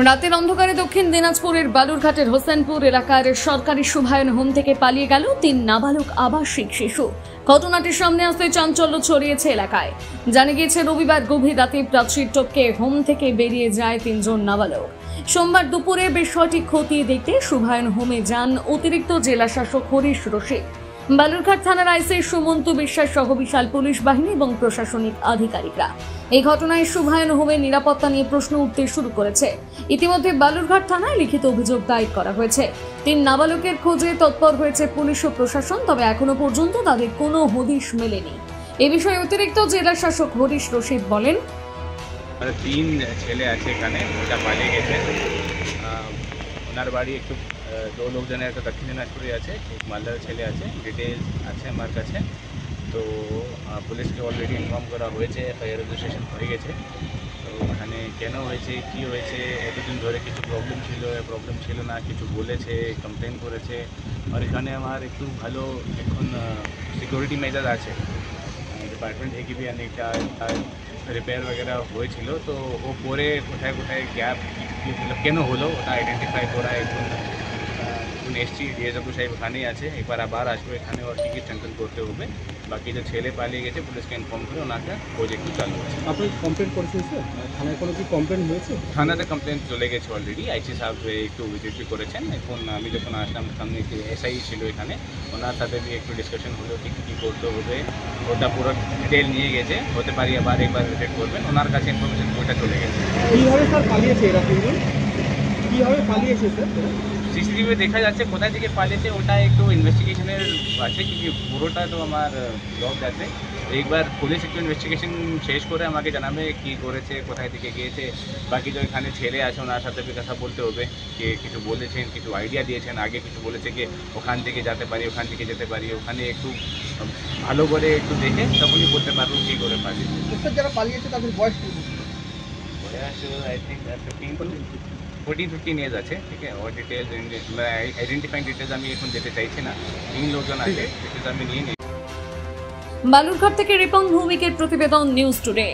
রাতের অন্ধকারে দক্ষিণ দিনাজপুরের বালুরঘাটের হোসেনপুর এলাকার সরকারি শুভায়ন হোম থেকে পালিয়ে গেল 3 নাবালক আবাসিক শিশু। ঘটনাটির সামনে আসতে চাঞ্চল্য ছড়িয়েছে এলাকায়। জানা গিয়েছে রবিবার গভীর রাতে প্রাচীর টপকে হোম থেকে বেরিয়ে যায় 3 জন নাবালক। সোমবার দুপুরে বিষয়টি খতিয়ে দেখতে শুভায়ন হোমে যান অতিরিক্ত জেলা শাসক হরিশ রশিদ, বালুরঘাট থানার আইসি সুমন্ত বিশ্বাস সহ বিশাল পুলিশ বাহিনী এবং প্রশাসনিক আধিকারিকরা। এই ঘটনায় শুভায়ন হোমের নিরাপত্তা নিয়ে প্রশ্ন উঠতে শুরু করেছে। ইতিমধ্যে বালুরঘাট থানায় লিখিত অভিযোগ দায়ের করা হয়েছে। 3 নাবালকের খোঁজে তৎপর হয়েছে পুলিশ ও প্রশাসন, তবে এখনো পর্যন্ত তাদের কোনো হদিশ মেলেনি। এ বিষয়ে অতিরিক্ত জেলা শাসক হরিশ রশিদ বলেন, 3 ছেলে আছে এখানে, ওটা পালিয়ে গেছে। ওনার বাড়ি একটু 2 লোকজনের একটা দক্ষিণ দিনাজপুরে আছে, এক মালদার ছেলে আছে। ডিটেলস আছে আমার কাছে, তো পুলিশকে অলরেডি ইনফর্ম করা হয়েছে, এফআইআর রেজিস্ট্রেশন হয়ে গেছে। তো ওখানে কেন হয়েছে, কী হয়েছে, এতদিন ধরে কিছু প্রবলেম ছিল না, কিছু বলেছে, কমপ্লেন করেছে। আর এখানে আমার একটু ভালো এখন সিকিউরিটি মেজার আছে। ডিপার্টমেন্ট থেকে भी অনেকটা রিপেয়ার वगैरह হয়েছিল, তো ও পরে কোথায় কোথায় গ্যাপ কেন হলো ওটা আইডেন্টিফাই করা। এখন এসছি, ডিএসডব্লিউ সাহেব ওখানেই আছে, একবার আবার আসবো এখানে ওর কী স্ট্রেংথেন করতে হবে। বাকি যে ছেলে পালিয়ে গেছে পুলিশকে ইনফর্ম করে ওনাকে খোঁজ একটু চালু আছে। আপনি কমপ্লেন করেছেন স্যার? থানায় কোনো কি কমপ্লেন হয়েছে? থানাতে কমপ্লেন চলে গেছে অলরেডি। আইসি সাহেব একটু ভিজিট করেছেন। এখন আমি যখন আসলাম সামনে এসআই ছিল এখানে, ওনার সাথে একটু ডিসকাশন হলো ঠিক কী করতে হবে। ওটা পুরো ডিটেল নিয়ে গেছে, হতে পারি আবার একবার ভিজিট করবেন। ওনার কাছে ইনফরমেশন ওইটা চলে গেছে। কীভাবে স্যার পালিয়েছে এরা 3 জন? কীভাবে পালিয়েছে স্যার? সিসিটিভি দেখা যাচ্ছে কোথায় থেকে পালিয়েছে, ওটা একটু ইনভেস্টিগেশনের আছে, কিন্তু পুরোটা তো আমার জব আছে। একবার পুলিশ একটু ইনভেস্টিগেশন শেষ করে আমাকে জানাবে কী করেছে, কোথায় থেকে গিয়েছে। বাকি তো এখানে ছেলে আছে, ওনার সাথে কথা বলতে হবে, যে কিছু বলেছেন, কিছু আইডিয়া দিয়েছেন। আগে কিছু বলেছে কি ওখান থেকে যেতে পারি, ওখান থেকে যেতে পারি। ওখানে একটু ভালো করে একটু দেখে তখনই বলতে পারবো কী করে পালিয়েছে। স্যার যারা পালিয়েছে তাদের বয়স কী? বয়স আই থিঙ্ক 14-15 ইয়ার্স আছে। ঠিক আছে, ওর ডিটেলস আইডেন্টিফাইং ডিটেলস আমি এখন যেতে চাইছি না। 3 লোকজন আছে, ডিটেলস আমি নিয়ে নিই। বালুরঘাট থেকে রিপন ভৌমিকের প্রতিবেদন, নিউজ টুডে।